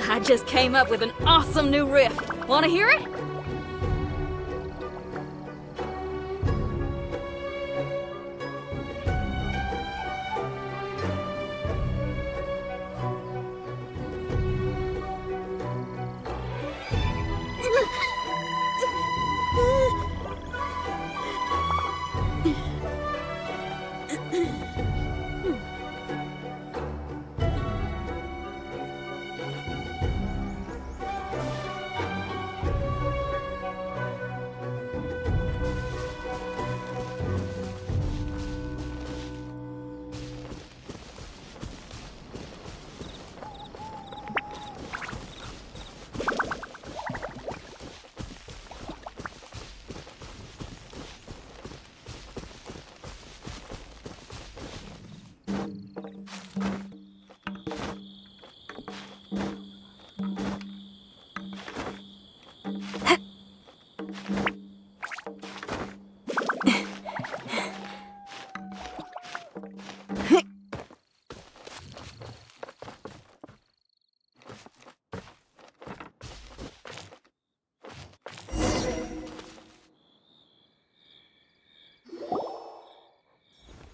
I just came up with an awesome new riff. Want to hear it?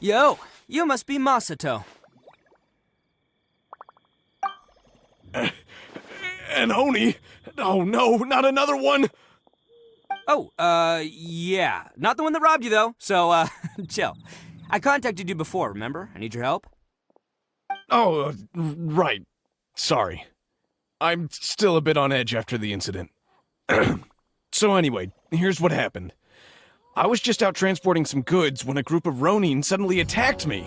Yo, you must be Masato. An Oni? Oh no, not another one! Oh, yeah. Not the one that robbed you, though, so, chill. I contacted you before, remember? I need your help. Oh, right. Sorry. I'm still a bit on edge after the incident. So anyway, here's what happened. I was just out transporting some goods when a group of Ronin suddenly attacked me.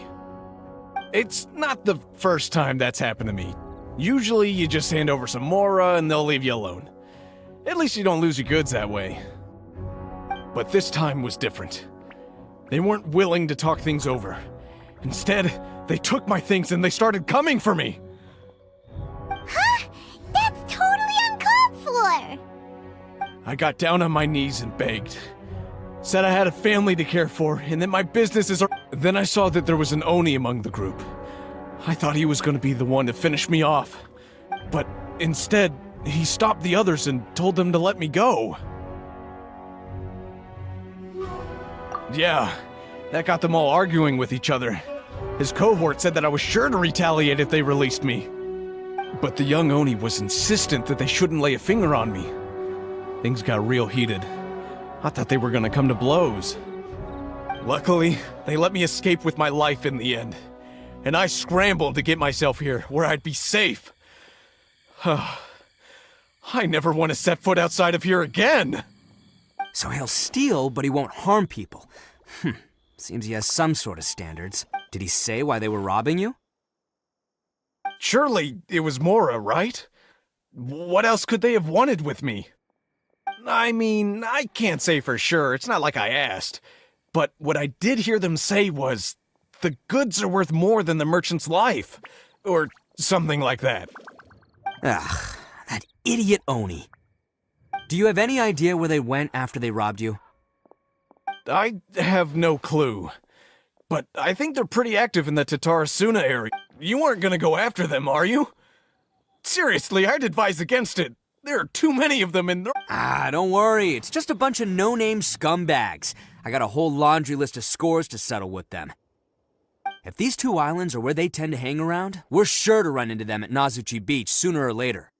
It's not the first time that's happened to me. Usually you just hand over some Mora and they'll leave you alone. At least you don't lose your goods that way. But this time was different. They weren't willing to talk things over. Instead, they took my things and they started coming for me. Huh? That's totally uncalled for! I got down on my knees and begged. Said I had a family to care for, and that my businesses are— Then I saw that there was an Oni among the group. I thought he was going to be the one to finish me off. But instead, he stopped the others and told them to let me go. Yeah, that got them all arguing with each other. His cohort said that I was sure to retaliate if they released me. But the young Oni was insistent that they shouldn't lay a finger on me. Things got real heated. I thought they were gonna come to blows. Luckily, they let me escape with my life in the end. And I scrambled to get myself here, where I'd be safe. I never want to set foot outside of here again! So he'll steal, but he won't harm people. Seems he has some sort of standards. Did he say why they were robbing you? Surely it was Mora, right? What else could they have wanted with me? I mean, I can't say for sure, it's not like I asked. But what I did hear them say was, the goods are worth more than the merchant's life. Or something like that. Ugh, that idiot Oni. Do you have any idea where they went after they robbed you? I have no clue. But I think they're pretty active in the Tatarasuna area. You aren't gonna go after them, are you? Seriously, I'd advise against it. There are too many of them in the— Don't worry. It's just a bunch of no-name scumbags. I got a whole laundry list of scores to settle with them. If these two islands are where they tend to hang around, we're sure to run into them at Nazuchi Beach sooner or later.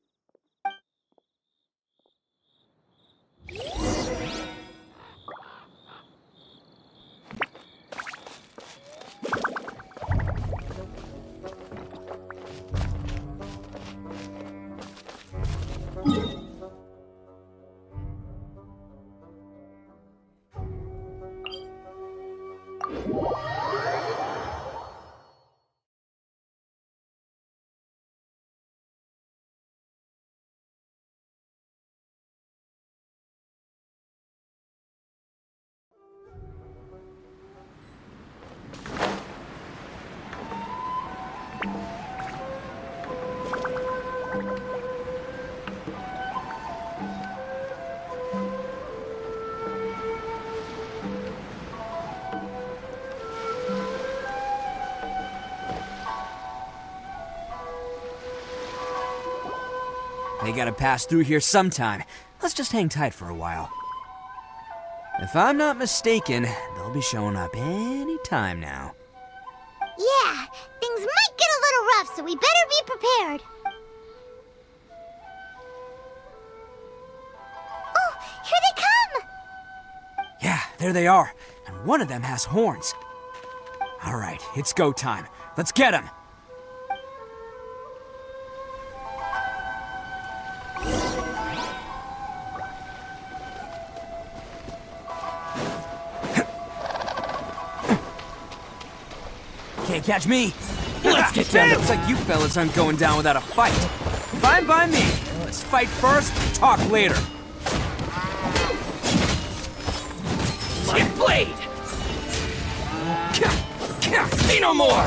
They gotta pass through here sometime. Let's just hang tight for a while. If I'm not mistaken, they'll be showing up any time now. Yeah, things might get a little rough, so we better be prepared. Oh, here they come! Yeah, there they are. And one of them has horns. All right, it's go time. Let's get them. Can't catch me. Let's get down to Looks like you fellas aren't going down without a fight. Fine by me. Let's fight first, talk later. my blade! See no more!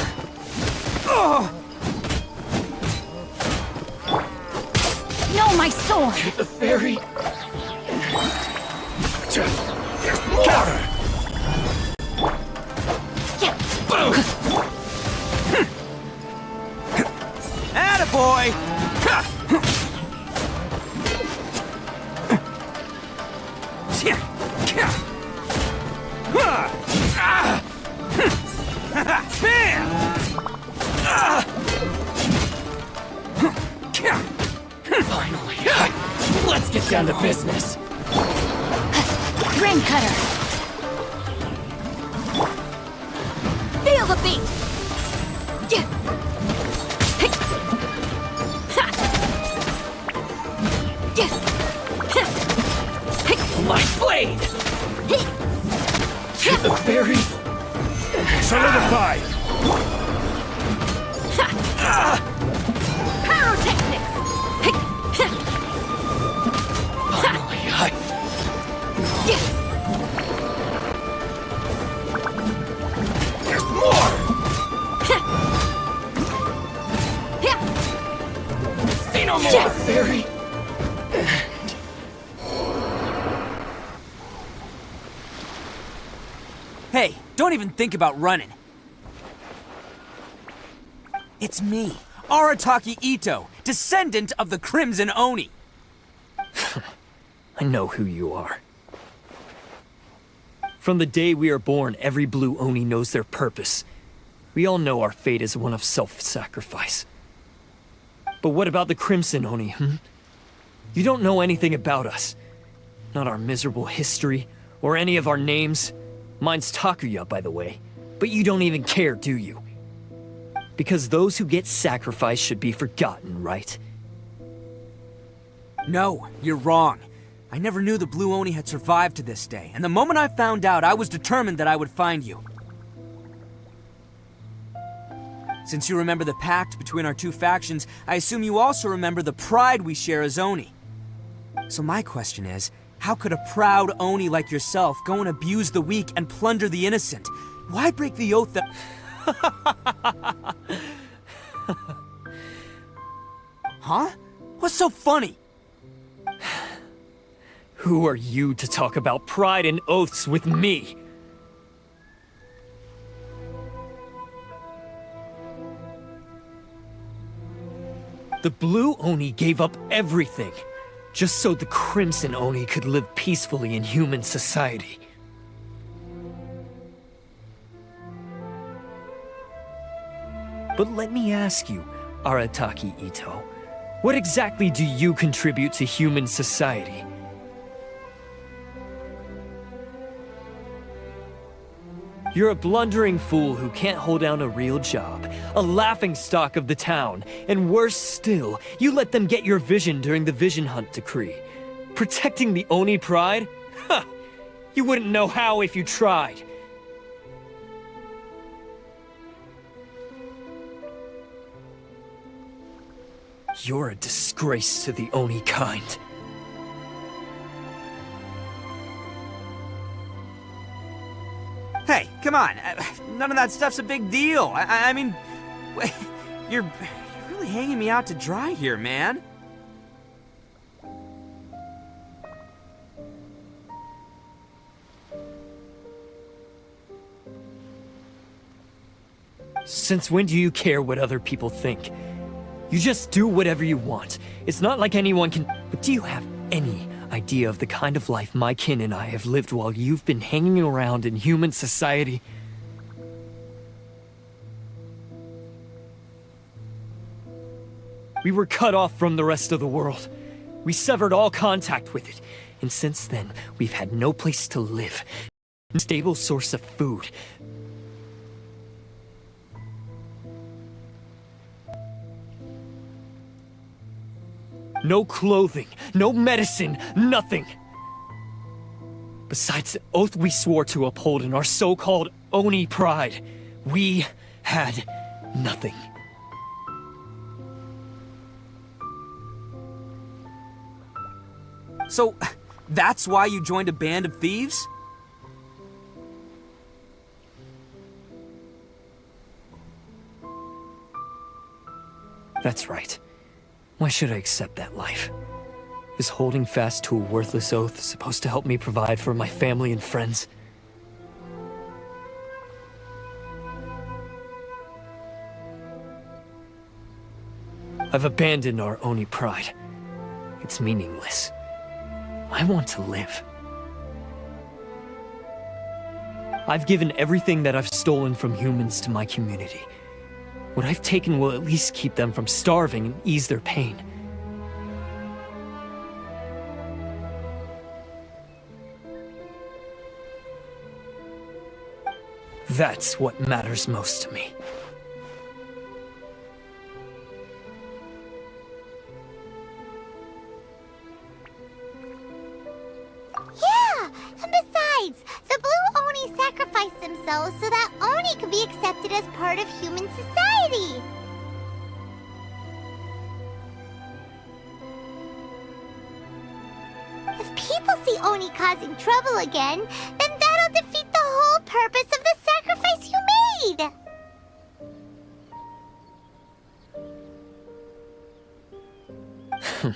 No, my sword! The fairy... There's more! Boom! Attaboy! Bam! Finally! Let's get down to business! Ring cutter! Feel the beat! My blade! The fairy... Solidify! Pyrotechnics! Finally, There's more! See no more, fairy! Hey, don't even think about running. It's me, Arataki Ito, descendant of the Crimson Oni. I know who you are. From the day we are born, every blue Oni knows their purpose. We all know our fate is one of self-sacrifice. But what about the Crimson Oni, You don't know anything about us. Not our miserable history, or any of our names. Mine's Takuya, by the way. But you don't even care, do you? Because those who get sacrificed should be forgotten, right? No, you're wrong. I never knew the Blue Oni had survived to this day, and the moment I found out, I was determined that I would find you. Since you remember the pact between our two factions, I assume you also remember the pride we share as Oni. So my question is, how could a proud Oni like yourself go and abuse the weak and plunder the innocent? Why break the oath that... Huh? What's so funny? Who are you to talk about pride and oaths with me? The Blue Oni gave up everything, just so the Crimson Oni could live peacefully in human society. But let me ask you, Arataki Ito, what exactly do you contribute to human society? You're a blundering fool who can't hold down a real job, a laughingstock of the town, and worse still, you let them get your vision during the Vision Hunt decree. Protecting the Oni pride? Ha! You wouldn't know how if you tried. You're a disgrace to the Oni kind. Hey, come on. None of that stuff's a big deal. I mean, you're really hanging me out to dry here, man. Since when do you care what other people think? You just do whatever you want. It's not like anyone can... But do you have any idea of the kind of life my kin and I have lived while you've been hanging around in human society? We were cut off from the rest of the world. We severed all contact with it. And since then, we've had no place to live. No stable source of food. No clothing, no medicine, nothing. Besides the oath we swore to uphold in our so-called Oni pride, we had nothing. So, that's why you joined a band of thieves? That's right. Why should I accept that life? Is holding fast to a worthless oath supposed to help me provide for my family and friends? I've abandoned our Oni pride. It's meaningless. I want to live. I've given everything that I've stolen from humans to my community. What I've taken will at least keep them from starving and ease their pain. That's what matters most to me. Yeah! And besides, the Blue Oni sacrificed themselves so that Oni could be accepted as part of human society! If people see Oni causing trouble again, then that'll defeat the whole purpose of the sacrifice you made!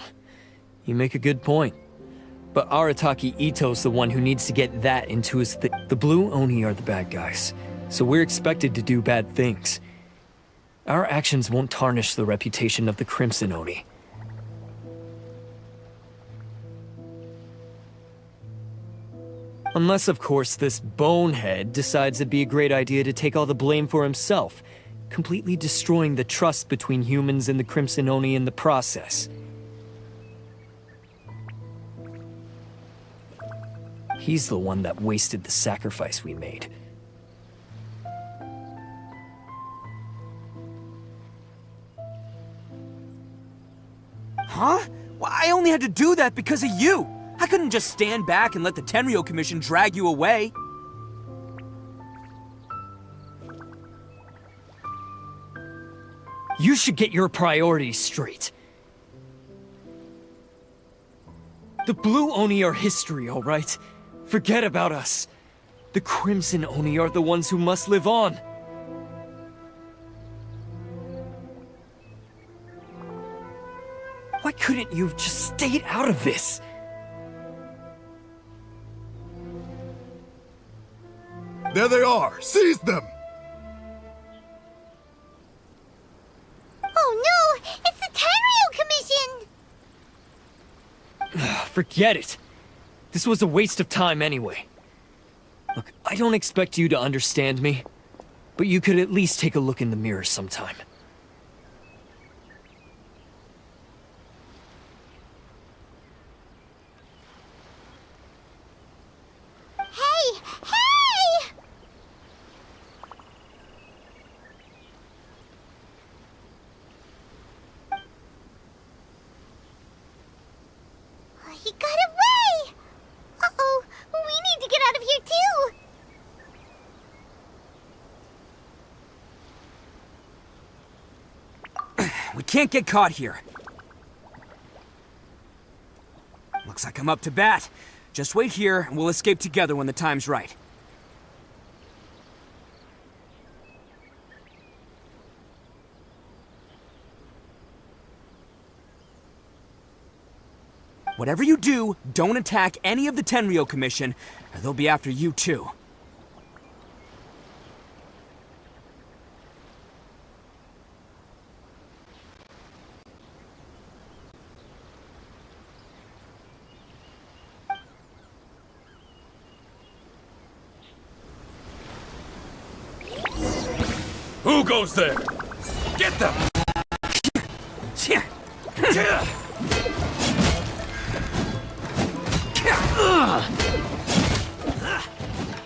You make a good point. But Arataki Ito's the one who needs to get that into his The Blue Oni are the bad guys, so we're expected to do bad things. Our actions won't tarnish the reputation of the Crimson Oni. Unless, of course, this bonehead decides it'd be a great idea to take all the blame for himself, completely destroying the trust between humans and the Crimson Oni in the process. He's the one that wasted the sacrifice we made. Huh? Well, I only had to do that because of you! I couldn't just stand back and let the Tenryo Commission drag you away. You should get your priorities straight. The Blue Oni are history, all right? Forget about us. The Crimson Oni are the ones who must live on. Why couldn't you have just stayed out of this? There they are! Seize them! Oh no! It's the Tenryo Commission! Forget it. This was a waste of time anyway. Look, I don't expect you to understand me, but you could at least take a look in the mirror sometime. Hey! Hey! He got away! Uh-oh, we need to get out of here too! We can't get caught here. Looks like I'm up to bat. Just wait here, and we'll escape together when the time's right. Whatever you do, don't attack any of the Tenryo Commission, or they'll be after you too. Who goes there? Get them!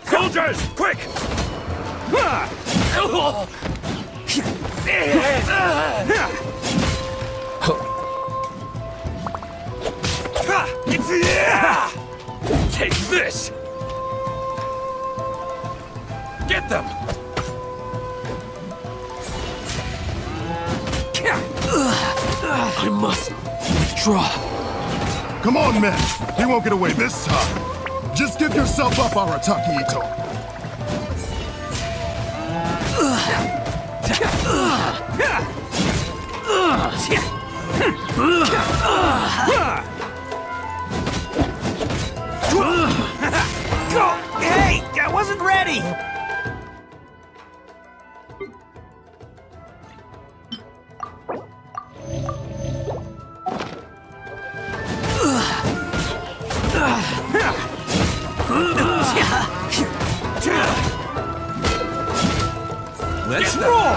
Soldiers, quick! Take this! Get them! I must withdraw. Come on, men. He won't get away this time. Just give yourself up, Arataki Ito. Hey, I wasn't ready! Let's roll!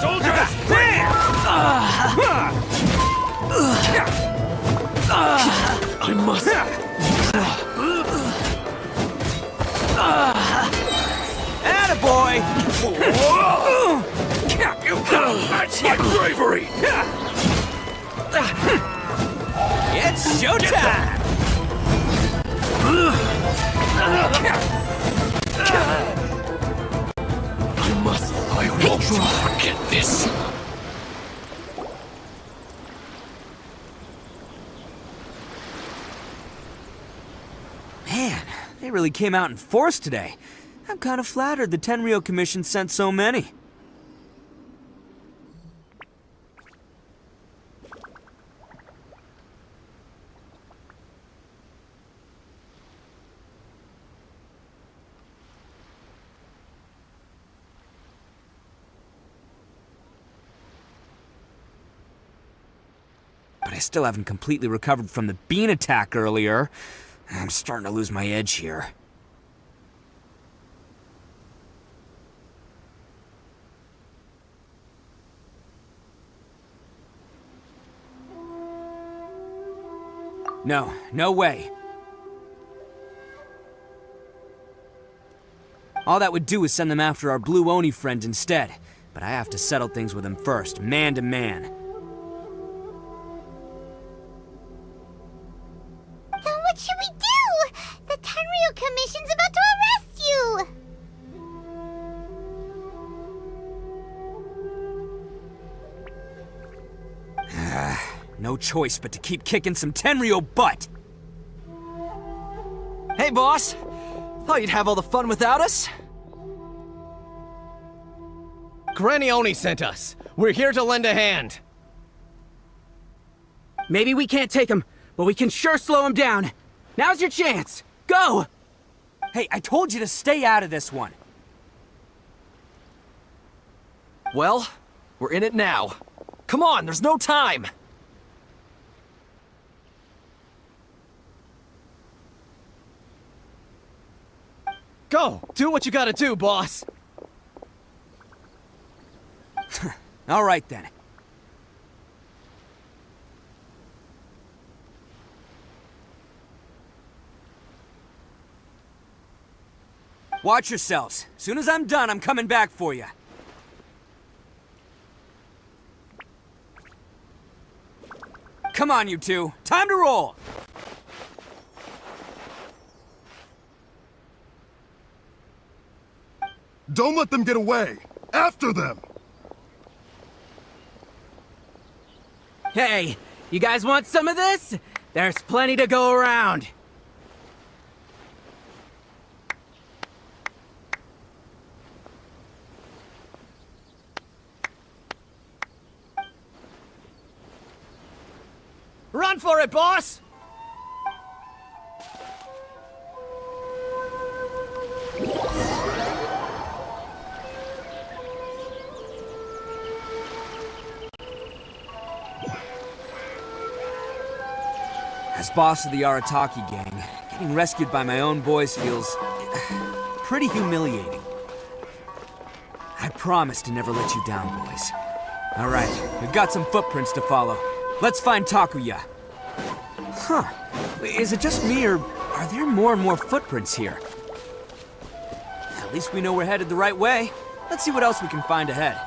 Soldiers, I must. Attaboy! You can't match my bravery! It's showtime! I won't forget this. Man, they really came out in force today. I'm kind of flattered the Tenryou Commission sent so many. But I still haven't completely recovered from the bean attack earlier. I'm starting to lose my edge here. No way. All that would do is send them after our Blue Oni friend instead. But I have to settle things with him first, man to man. Then what should we do? The Tenryou Commission's about to arrest you! No choice but to keep kicking some Tenryou butt! Hey, boss. Thought you'd have all the fun without us? Granny Oni sent us. We're here to lend a hand. Maybe we can't take him, but we can sure slow him down. Now's your chance. Go! Hey, I told you to stay out of this one. Well, we're in it now. Come on, there's no time. Go! Do what you gotta do, boss! All right then. Watch yourselves. Soon as I'm done, I'm coming back for you. Come on, you two. Time to roll! Don't let them get away. After them. Hey, you guys want some of this? There's plenty to go around. Run for it, boss! As boss of the Arataki gang, getting rescued by my own boys feels pretty humiliating. I promise to never let you down, boys. All right, we've got some footprints to follow. Let's find Takuya. Huh. Is it just me, or are there more and more footprints here? At least we know we're headed the right way. Let's see what else we can find ahead.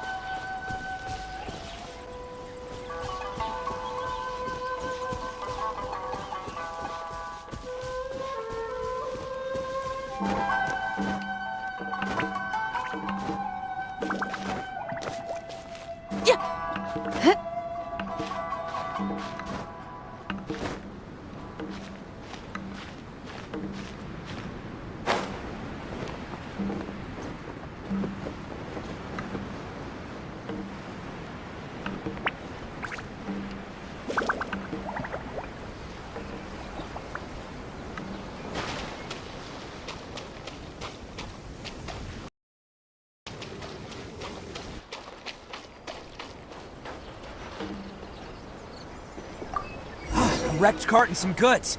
A wrecked cart and some goods.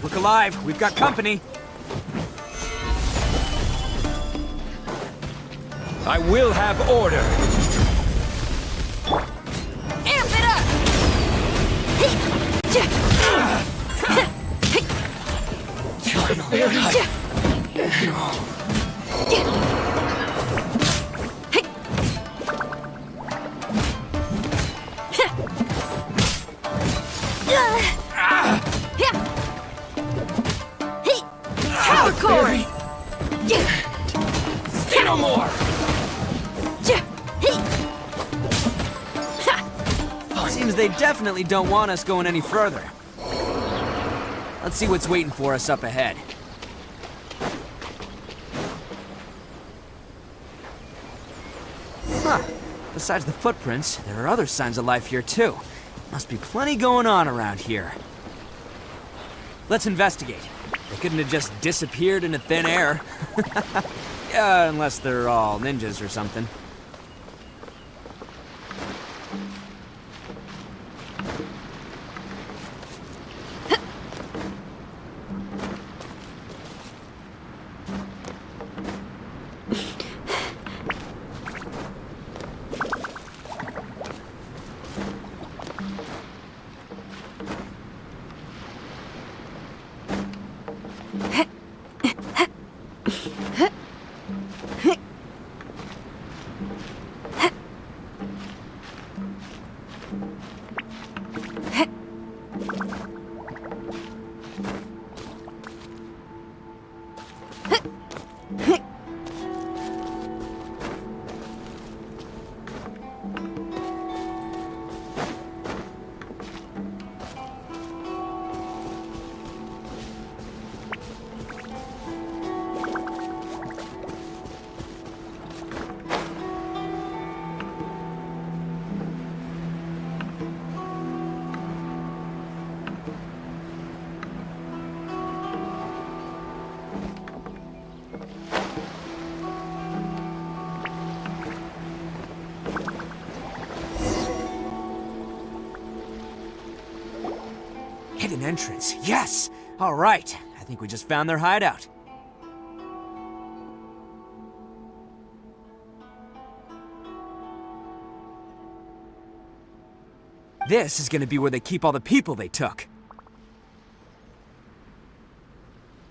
Look alive, we've got company. I will have order. Amp it up! Power cord! Say no more! Seems they definitely don't want us going any further. Let's see what's waiting for us up ahead. Huh. Besides the footprints, there are other signs of life here too. Must be plenty going on around here. Let's investigate. They couldn't have just disappeared into thin air. Yeah, unless they're all ninjas or something. Hidden entrance, yes! All right, I think we just found their hideout. This is gonna be where they keep all the people they took.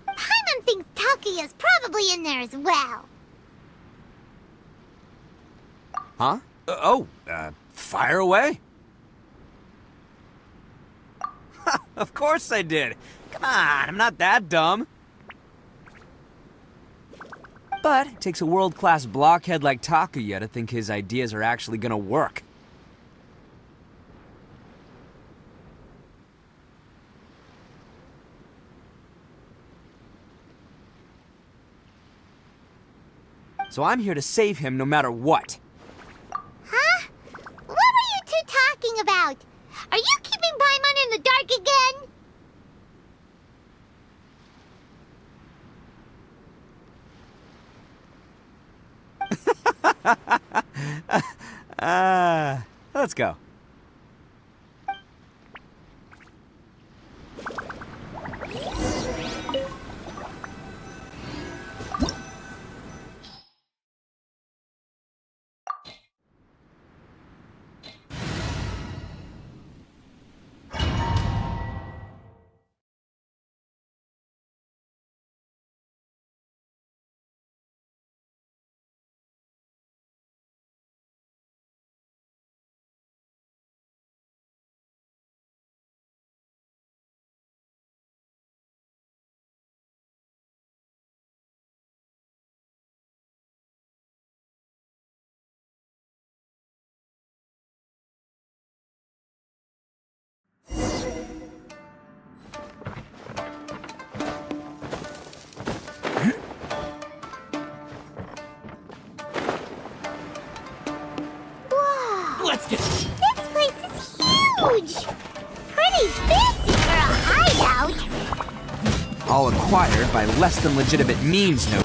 Paimon thinks Takuya's probably in there as well. Huh? Fire away? Of course I did. Come on, I'm not that dumb. But it takes a world-class blockhead like Takuya to think his ideas are actually gonna work. So I'm here to save him no matter what. Huh? What were you two talking about? Are you keeping Paimon in the dark again? Let's go. all acquired by less than legitimate means, no.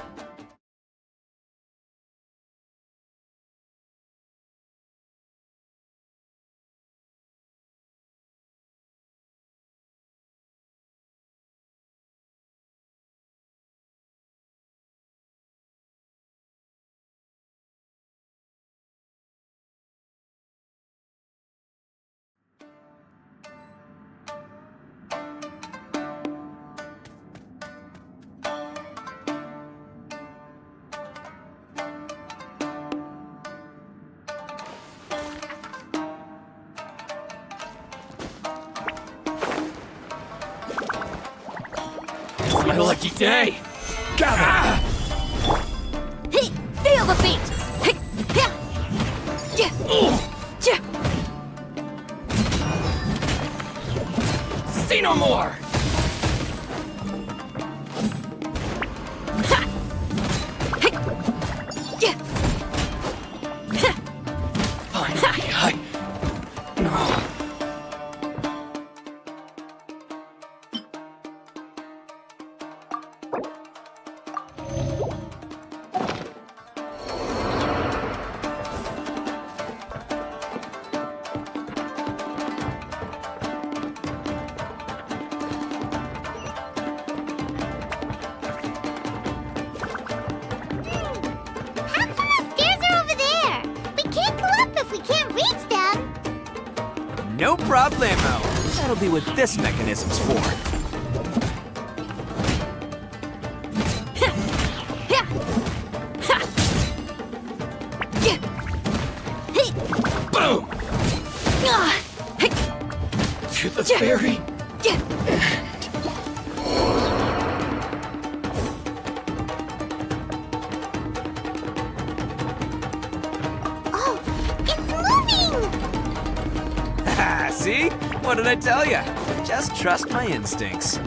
My lucky day. Hey, feel the beat! Hey, yeah, yeah. See no more. Yeah. Finally, No. How come the stairs are over there? We can't go up if we can't reach them. No problemo. That'll be what this mechanism's for. Boom. To the very Oh, it's moving! See? What did I tell you? Just trust my instincts.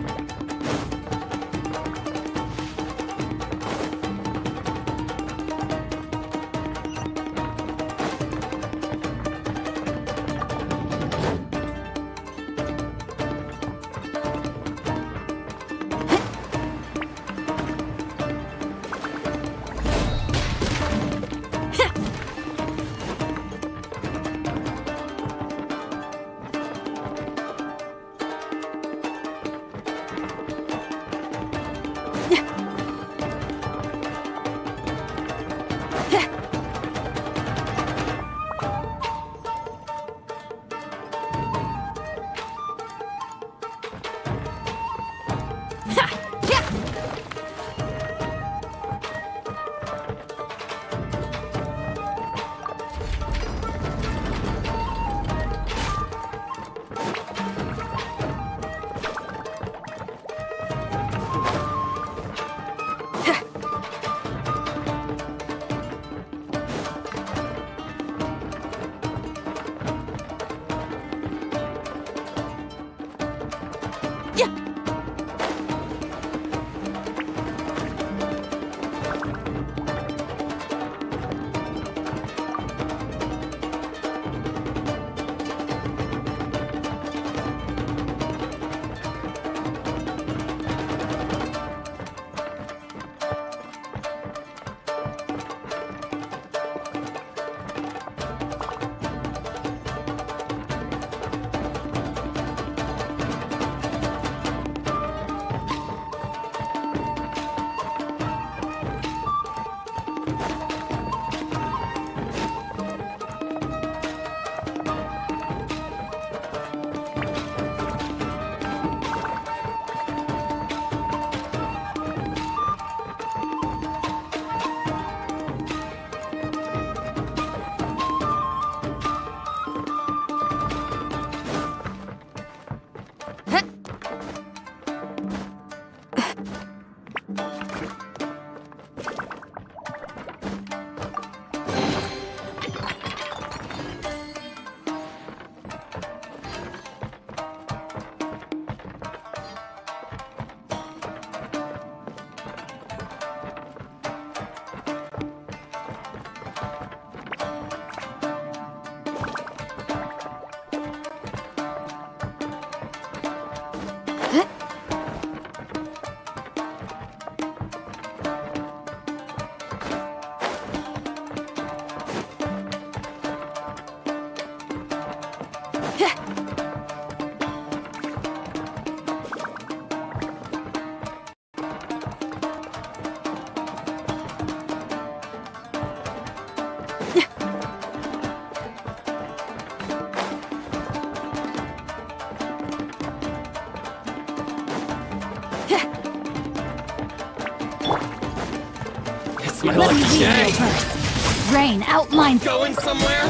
Let me read your verse. Rain outlined. Going somewhere?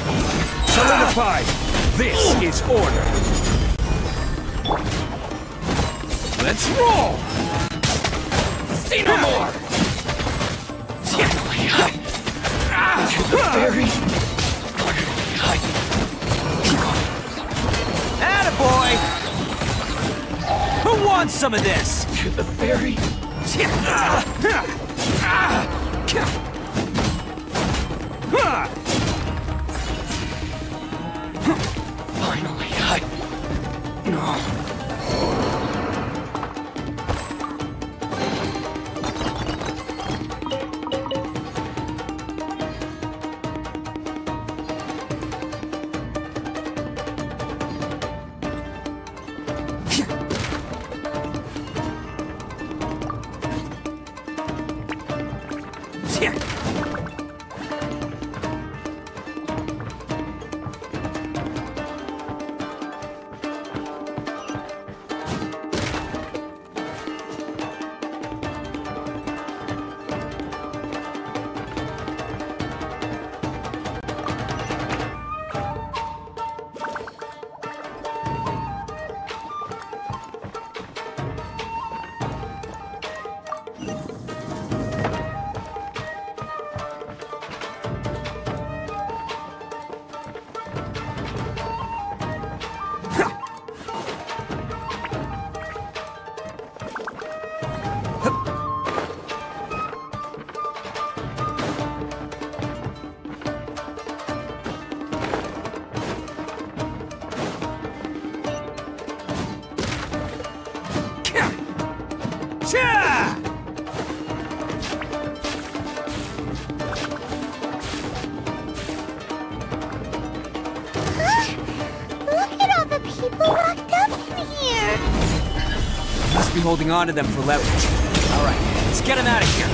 Solidified. This is order. Let's roll. See no more! Attaboy! Who wants some of this? To the ferry? Finally, Look at all the people locked up in here. Must be holding on to them for leverage. All right, let's get them out of here.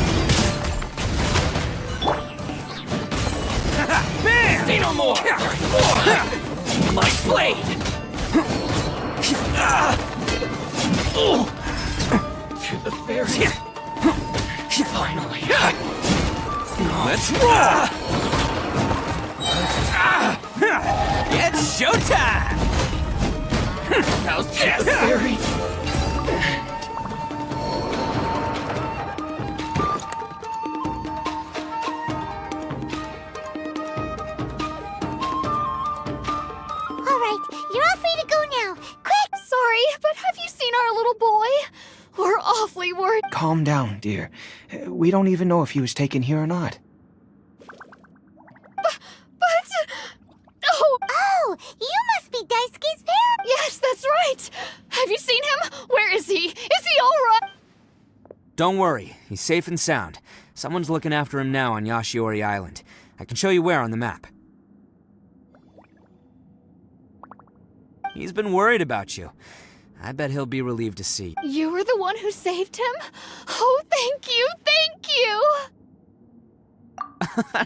Bam! see no more! My blade! To the ferry. Finally. Let's roll! It's showtime! How's this? Ferry? All right, you're all free to go now. Quick! Sorry, but have you seen our little boy? We're awfully worried. Calm down, dear. We don't even know if he was taken here or not. But... Oh, Oh, you must be Daisuke's parent. yes, that's right. Have you seen him? Where is he? Is he all right? Don't worry, he's safe and sound. Someone's looking after him now on Yashiori Island. I can show you where on the map. He's been worried about you. I bet he'll be relieved to see. You were the one who saved him? Oh, thank you, thank you!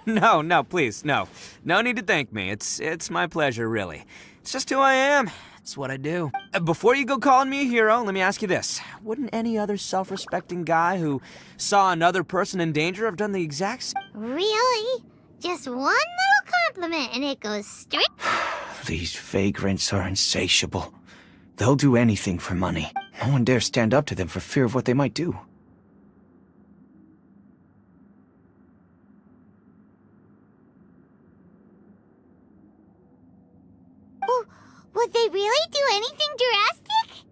No, please, no. No need to thank me. It's my pleasure, really. It's just who I am. It's what I do. Before you go calling me a hero, let me ask you this. Wouldn't any other self-respecting guy who saw another person in danger have done the exact same? Really? Just one little compliment and it goes straight. These vagrants are insatiable. They'll do anything for money. No one dares stand up to them for fear of what they might do. Oh, would they really do anything drastic?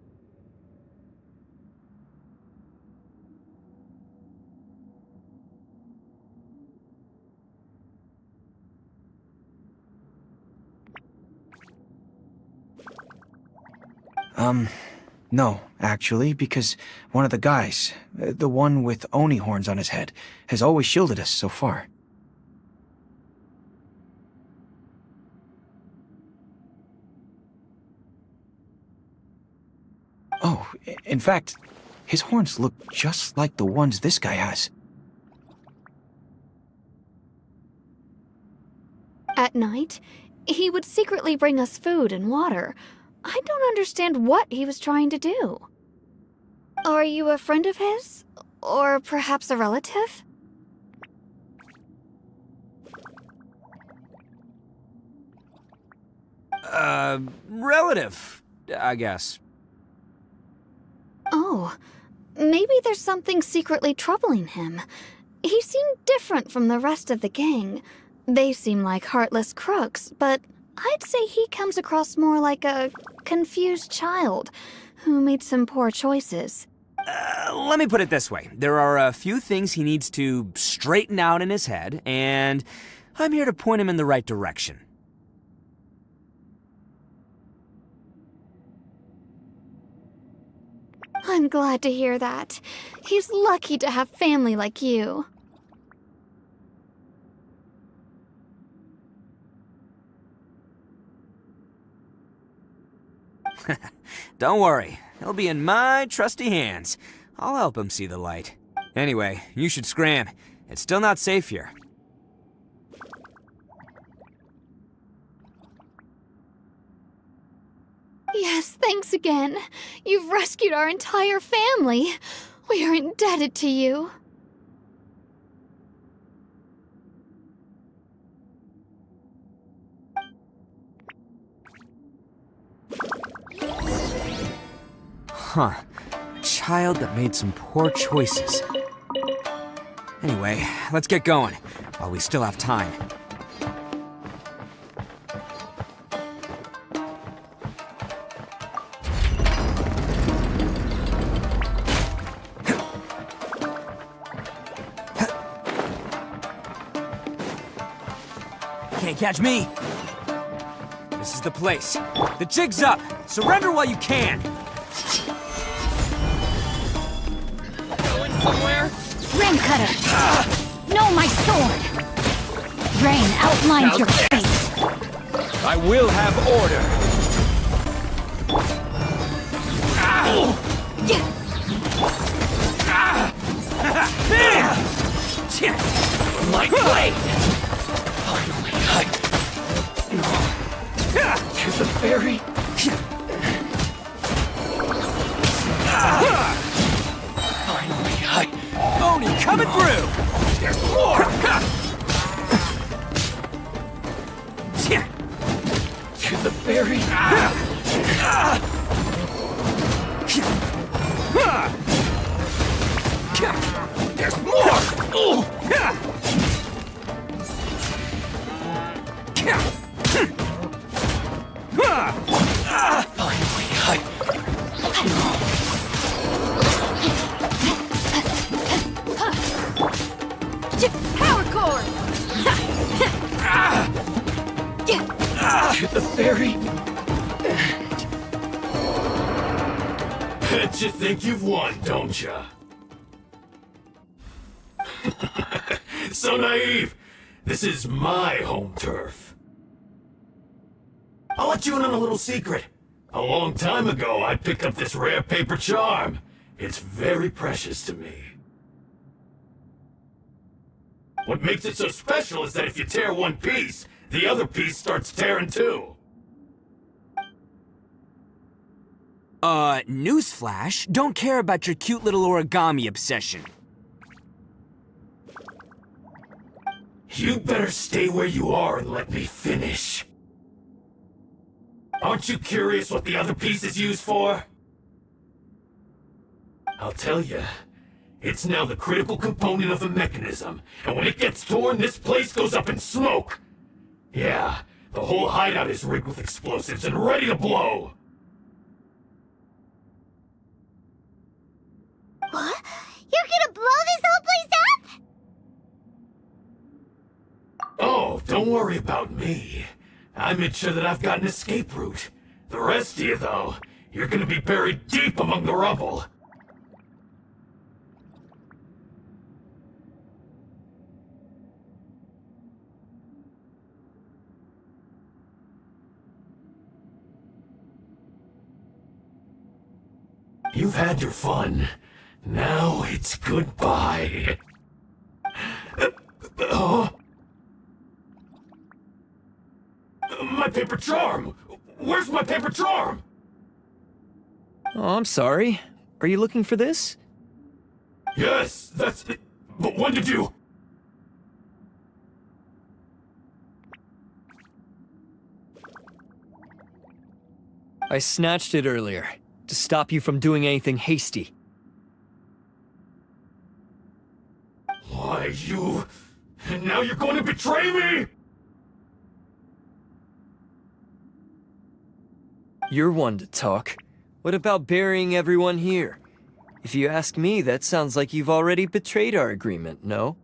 No, actually, because one of the guys, the one with Oni horns on his head, has always shielded us so far. Oh, in fact, his horns look just like the ones this guy has. At night, he would secretly bring us food and water. I don't understand what he was trying to do. Are you a friend of his? Or perhaps a relative? Relative, I guess. Oh, maybe there's something secretly troubling him. He seemed different from the rest of the gang. They seem like heartless crooks, but I'd say he comes across more like a confused child who made some poor choices. Let me put it this way. There are a few things he needs to straighten out in his head, and I'm here to point him in the right direction. I'm glad to hear that. He's lucky to have family like you. Don't worry, he'll be in my trusty hands. I'll help him see the light. Anyway, you should scram. It's still not safe here. Yes, thanks again. You've rescued our entire family. We are indebted to you. Huh. Child that made some poor choices. Anyway, let's get going, while we still have time. Can't catch me! This is the place. The jig's up! Surrender while you can! Going somewhere? Rain Cutter! No, my sword! Rain outlines your fate! I will have order. My blade! Finally, to the ferry. Finally, Oni coming through! there's more! To the ferry. There's more! Power cord! To the ferry. Bet you think you've won, don't ya? So naive. This is my home turf. I'll let you in on a little secret. A long time ago, I picked up this rare paper charm. It's very precious to me. What makes it so special is that if you tear one piece, the other piece starts tearing too. Newsflash, don't care about your cute little origami obsession. You better stay where you are and let me finish. Aren't you curious what the other piece is used for? I'll tell you. It's now the critical component of the mechanism, and when it gets torn, this place goes up in smoke. Yeah, the whole hideout is rigged with explosives and ready to blow. What? You're gonna blow this whole place up? Oh, don't worry about me. I made sure that I've got an escape route. The rest of you, though, you're gonna be buried deep among the rubble. You've had your fun. Now it's goodbye. My paper charm! Where's my paper charm? Oh, I'm sorry. Are you looking for this? Yes, that's it. But when did you... I snatched it earlier, to stop you from doing anything hasty. Why, you... And now you're going to betray me?! You're one to talk. What about burying everyone here? If you ask me, that sounds like you've already betrayed our agreement, no?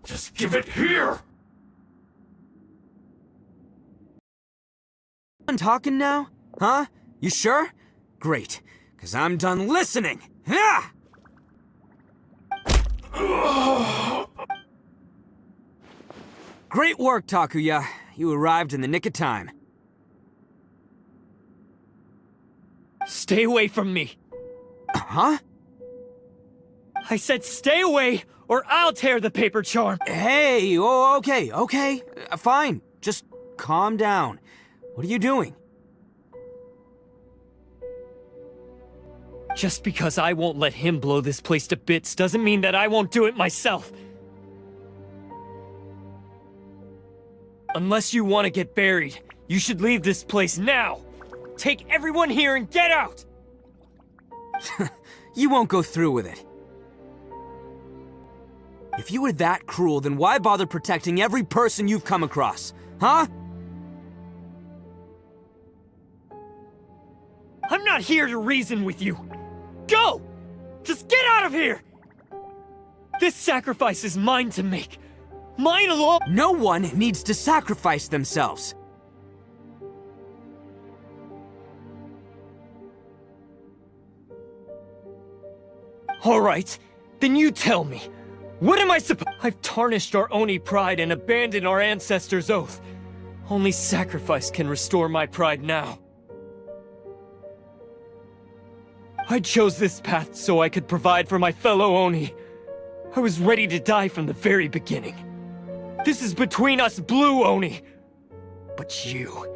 Just give it here! Done talking now? Huh? You sure? Great, because I'm done listening! Ha! Great work, Takuya. You arrived in the nick of time. Stay away from me! Huh? I said stay away, or I'll tear the paper charm! Hey, oh, okay. Fine. Just calm down. What are you doing? Just because I won't let him blow this place to bits doesn't mean that I won't do it myself! Unless you want to get buried, you should leave this place now! Take everyone here and get out! You won't go through with it. If you were that cruel, then why bother protecting every person you've come across? Huh? I'm not here to reason with you! Go! Just get out of here! This sacrifice is mine to make. Mine alone! No one needs to sacrifice themselves. Alright, then you tell me. What am I supposed— I've tarnished our Oni pride and abandoned our ancestors' oath. Only sacrifice can restore my pride now. I chose this path so I could provide for my fellow Oni. I was ready to die from the very beginning. This is between us Blue Oni. But you...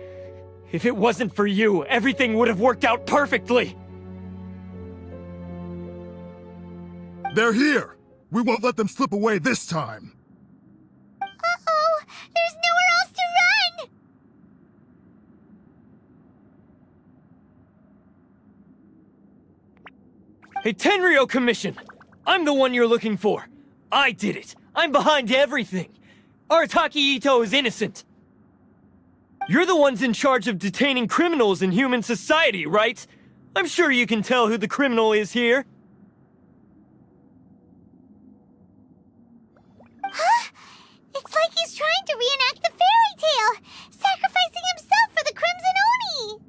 If it wasn't for you, everything would have worked out perfectly! They're here! We won't let them slip away this time! Uh-oh! There's nowhere else to run! Hey, Tenryo Commission! I'm the one you're looking for! I did it! I'm behind everything! Arataki Ito is innocent! You're the ones in charge of detaining criminals in human society, right? I'm sure you can tell who the criminal is here. Huh? It's like he's trying to reenact the fairy tale, sacrificing himself for the Crimson Oni!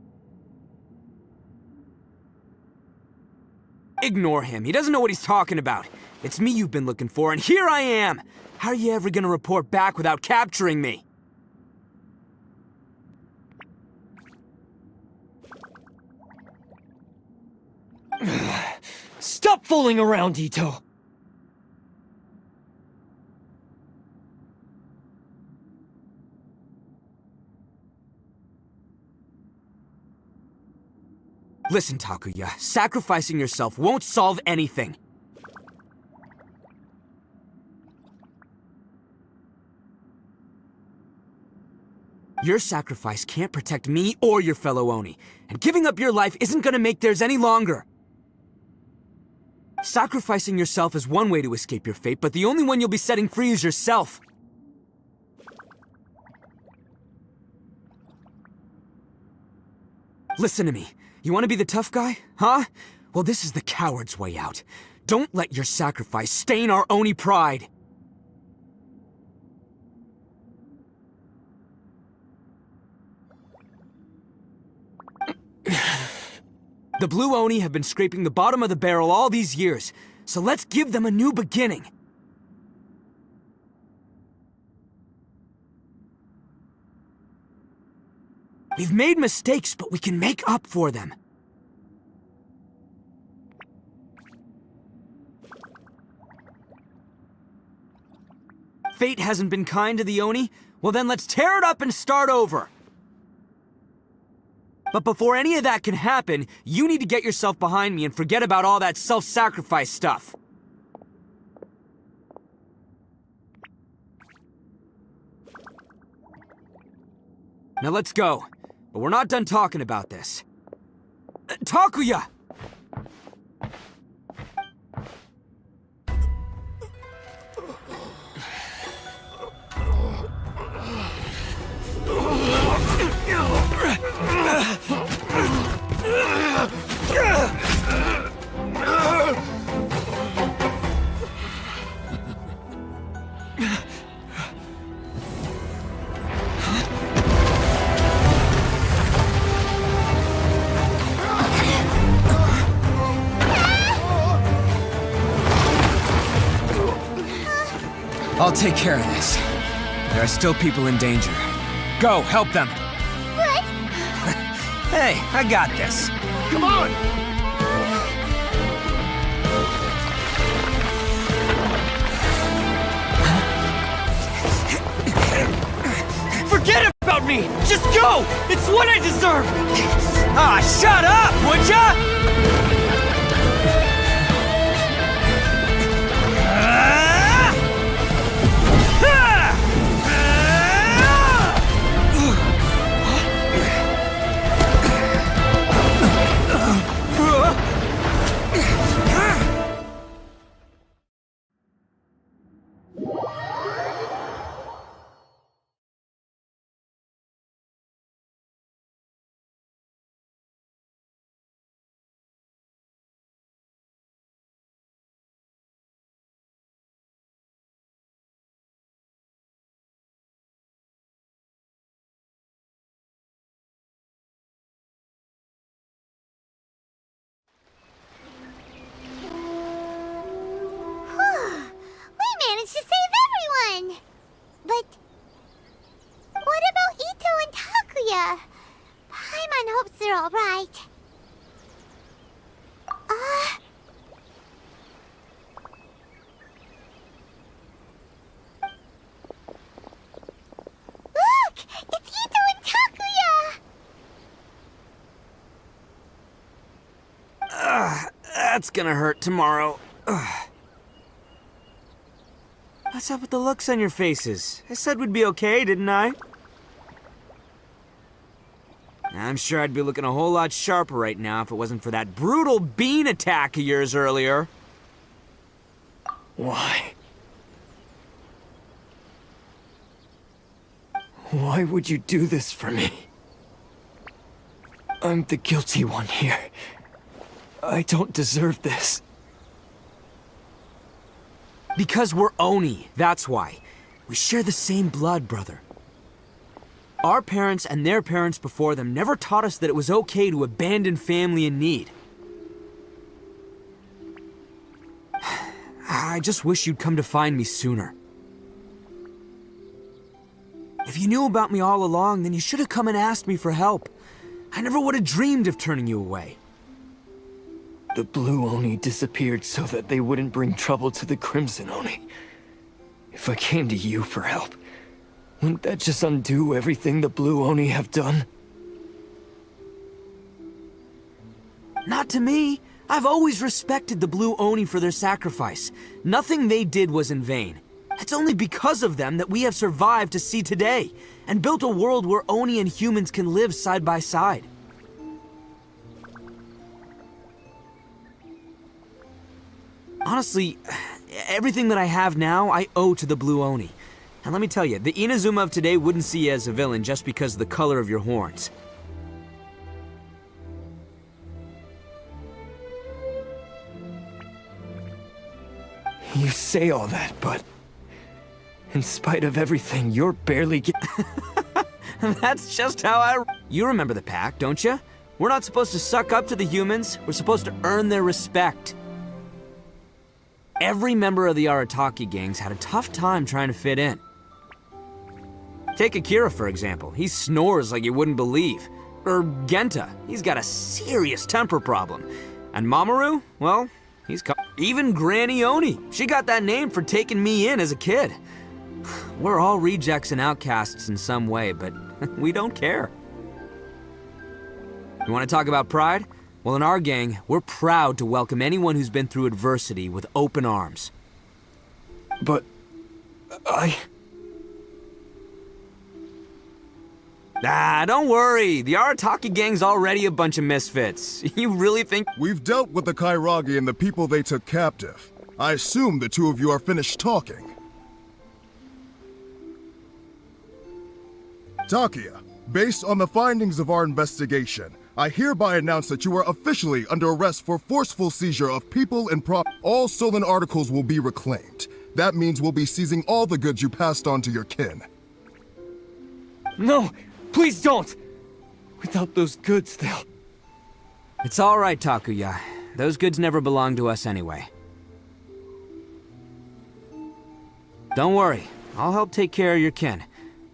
Ignore him. He doesn't know what he's talking about. It's me you've been looking for, and here I am! How are you ever gonna report back without capturing me? Stop fooling around, Ito! Listen, Takuya, sacrificing yourself won't solve anything. Your sacrifice can't protect me or your fellow Oni, and giving up your life isn't gonna make theirs any longer. Sacrificing yourself is one way to escape your fate, but the only one you'll be setting free is yourself. Listen to me. You want to be the tough guy? Huh? Well, this is the coward's way out. Don't let your sacrifice stain our Oni pride. The Blue Oni have been scraping the bottom of the barrel all these years, so let's give them a new beginning. We've made mistakes, but we can make up for them. Fate hasn't been kind to the Oni? Well then let's tear it up and start over. But before any of that can happen, you need to get yourself behind me and forget about all that self-sacrifice stuff. Now let's go. But we're not done talking about this. Takuya! I'll take care of this. There are still people in danger. Go, help them! What? Hey, I got this. Come on! Forget about me! Just go! It's what I deserve! Ah, shut up, would ya? We managed to save everyone! But what about Ito and Takuya? Paimon hopes they're alright. Look! It's Ito and Takuya! That's gonna hurt tomorrow. Ugh. What's up with the looks on your faces? I said we'd be okay, didn't I? I'm sure I'd be looking a whole lot sharper right now if it wasn't for that brutal bean attack of yours earlier. Why? Why would you do this for me? I'm the guilty one here. I don't deserve this. Because we're Oni, that's why. We share the same blood, brother. Our parents and their parents before them never taught us that it was okay to abandon family in need. I just wish you'd come to find me sooner. If you knew about me all along, then you should have come and asked me for help. I never would have dreamed of turning you away. The Blue Oni disappeared so that they wouldn't bring trouble to the Crimson Oni. If I came to you for help, wouldn't that just undo everything the Blue Oni have done? Not to me. I've always respected the Blue Oni for their sacrifice. Nothing they did was in vain. It's only because of them that we have survived to see today, and built a world where Oni and humans can live side by side. Honestly, everything that I have now, I owe to the Blue Oni. And let me tell you, the Inazuma of today wouldn't see you as a villain just because of the color of your horns. You say all that, but in spite of everything, you're barely That's just how I... You remember the pact, don't you? We're not supposed to suck up to the humans. We're supposed to earn their respect. Every member of the Arataki gangs had a tough time trying to fit in. Take Akira, for example. He snores like you wouldn't believe. Or Genta. He's got a serious temper problem. And Mamoru? Well, he's... Even Granny Oni. She got that name for taking me in as a kid. We're all rejects and outcasts in some way, but we don't care. You want to talk about pride? Well, in our gang, we're proud to welcome anyone who's been through adversity with open arms. But... Ah, don't worry. The Arataki gang's already a bunch of misfits. You really think... We've dealt with the Kairagi and the people they took captive. I assume the two of you are finished talking. Takia, based on the findings of our investigation, I hereby announce that you are officially under arrest for forceful seizure of people and All stolen articles will be reclaimed. That means we'll be seizing all the goods you passed on to your kin. No! Please don't! Without those goods, they'll... It's all right, Takuya. Those goods never belonged to us anyway. Don't worry. I'll help take care of your kin.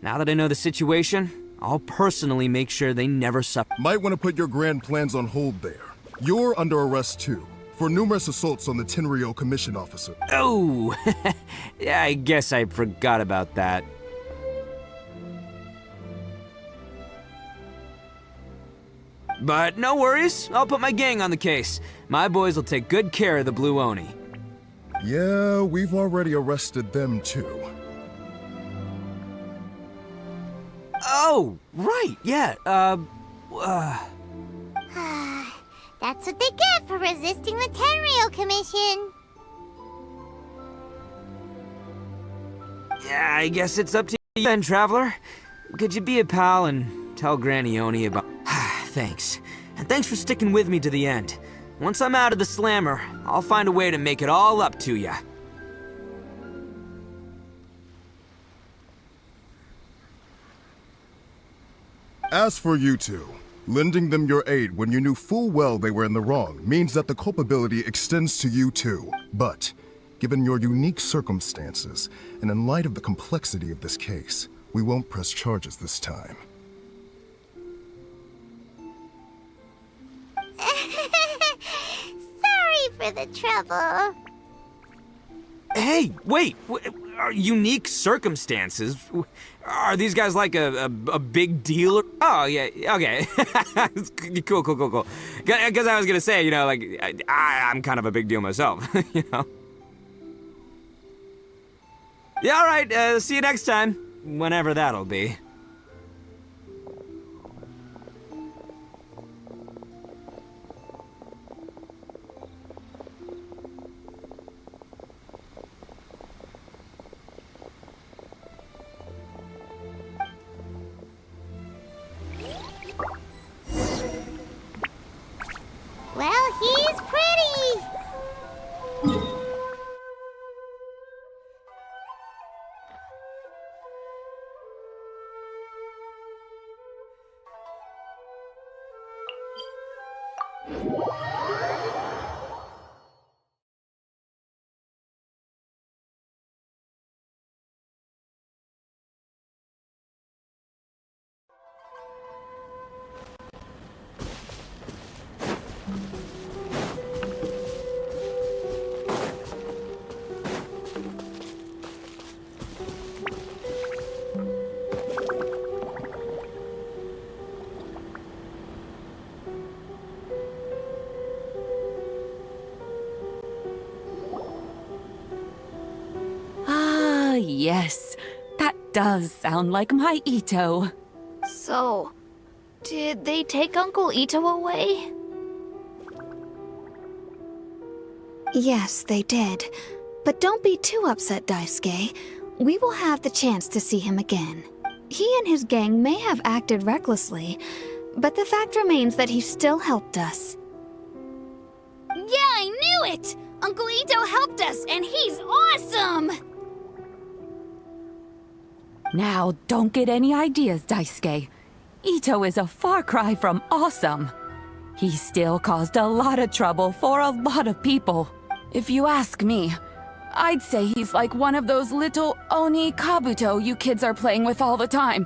Now that I know the situation, I'll personally make sure they never suffer. Might want to put your grand plans on hold there. You're under arrest too, for numerous assaults on the Tenryo Commission officer. Oh! Yeah, I guess I forgot about that. But no worries, I'll put my gang on the case. My boys will take good care of the Blue Oni. Yeah, we've already arrested them too. Oh, right, yeah, That's what they get for resisting the Tenryo Commission. Yeah, I guess it's up to you then, Traveler. Could you be a pal and tell Granny Oni about... Thanks. And thanks for sticking with me to the end. Once I'm out of the slammer, I'll find a way to make it all up to ya. As for you two, lending them your aid when you knew full well they were in the wrong means that the culpability extends to you too. But, given your unique circumstances, and in light of the complexity of this case, we won't press charges this time. Sorry for the trouble. Hey, wait! Are unique circumstances? Are these guys like a big deal? Oh, yeah, okay. Cool. Because I was gonna say, you know, like, I'm kind of a big deal myself, you know? Yeah, alright, see you next time. Whenever that'll be. Well, he's pretty. Yes, that does sound like my Ito. So, did they take Uncle Ito away? Yes, they did. But don't be too upset, Daisuke. We will have the chance to see him again. He and his gang may have acted recklessly, but the fact remains that he still helped us. Yeah, I knew it! Uncle Ito helped us, and he's awesome! Now, don't get any ideas, Daisuke. Ito is a far cry from awesome. He still caused a lot of trouble for a lot of people. If you ask me, I'd say he's like one of those little Oni Kabuto you kids are playing with all the time.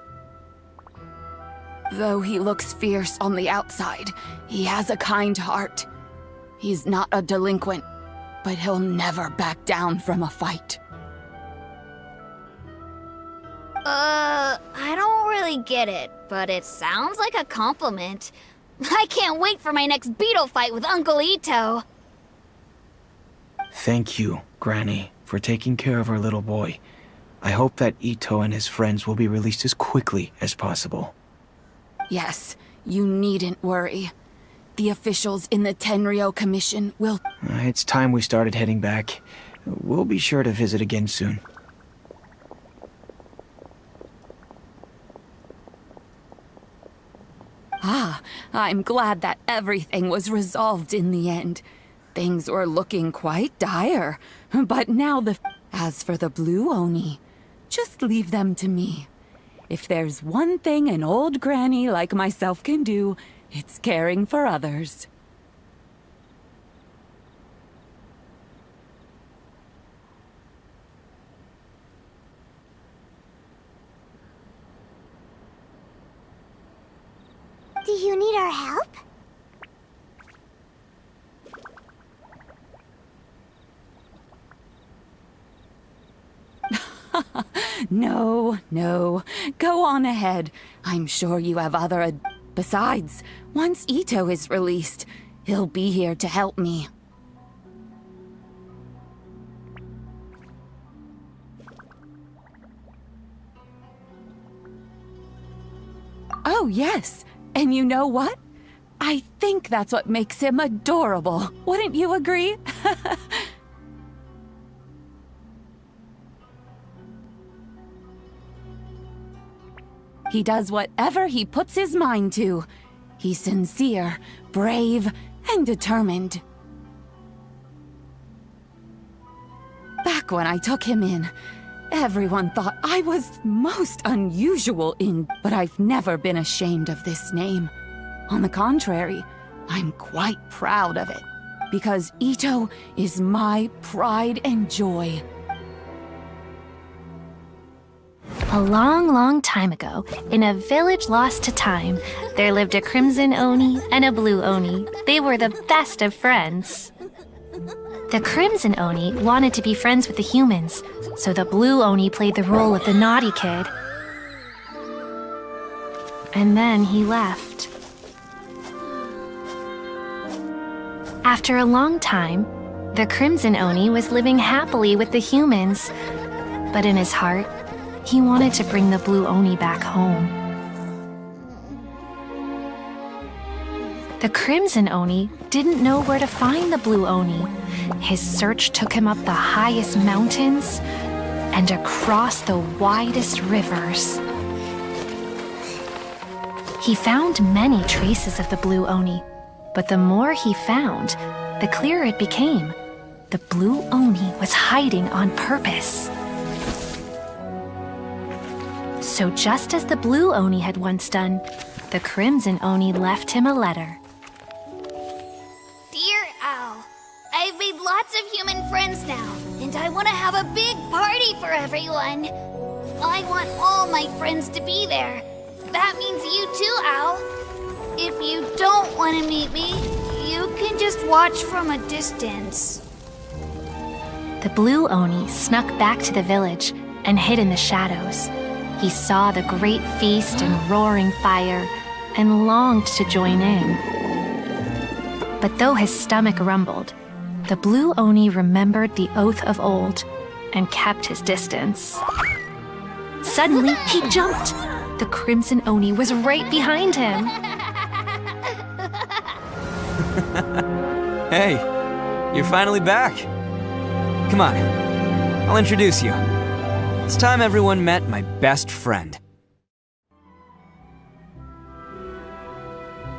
Though he looks fierce on the outside, he has a kind heart. He's not a delinquent, but he'll never back down from a fight. I don't really get it, but it sounds like a compliment. I can't wait for my next beetle fight with Uncle Ito. Thank you, Granny, for taking care of our little boy. I hope that Ito and his friends will be released as quickly as possible. Yes, you needn't worry. The officials in the Tenryo Commission will... It's time we started heading back. We'll be sure to visit again soon. Ah, I'm glad that everything was resolved in the end. Things were looking quite dire, but now As for the Blue Oni, just leave them to me. If there's one thing an old granny like myself can do, it's caring for others. Do you need our help? No. Go on ahead. I'm sure you have other... Besides, once Ito is released, he'll be here to help me. Oh, yes. And you know what? I think that's what makes him adorable. Wouldn't you agree? He does whatever he puts his mind to. He's sincere, brave, and determined. Back when I took him in, everyone thought I was most unusual but I've never been ashamed of this name. On the contrary, I'm quite proud of it, because Ito is my pride and joy. A long time ago, in a village lost to time, there lived a crimson Oni and a blue Oni. They were the best of friends. The crimson Oni wanted to be friends with the humans, so the blue Oni played the role of the naughty kid. And then he left. After a long time, the crimson Oni was living happily with the humans, but in his heart, he wanted to bring the blue Oni back home. The crimson Oni didn't know where to find the blue Oni. His search took him up the highest mountains and across the widest rivers. He found many traces of the blue Oni, but the more he found, the clearer it became. The blue Oni was hiding on purpose. So just as the blue Oni had once done, the crimson Oni left him a letter. Dear Owl, I've made lots of human friends now, and I want to have a big party for everyone. I want all my friends to be there. That means you too, Owl. If you don't want to meet me, you can just watch from a distance. The blue Oni snuck back to the village and hid in the shadows. He saw the great feast and roaring fire and longed to join in. But though his stomach rumbled, the blue Oni remembered the oath of old and kept his distance. Suddenly, he jumped. The crimson Oni was right behind him. Hey, you're finally back. Come on, I'll introduce you. It's time everyone met my best friend.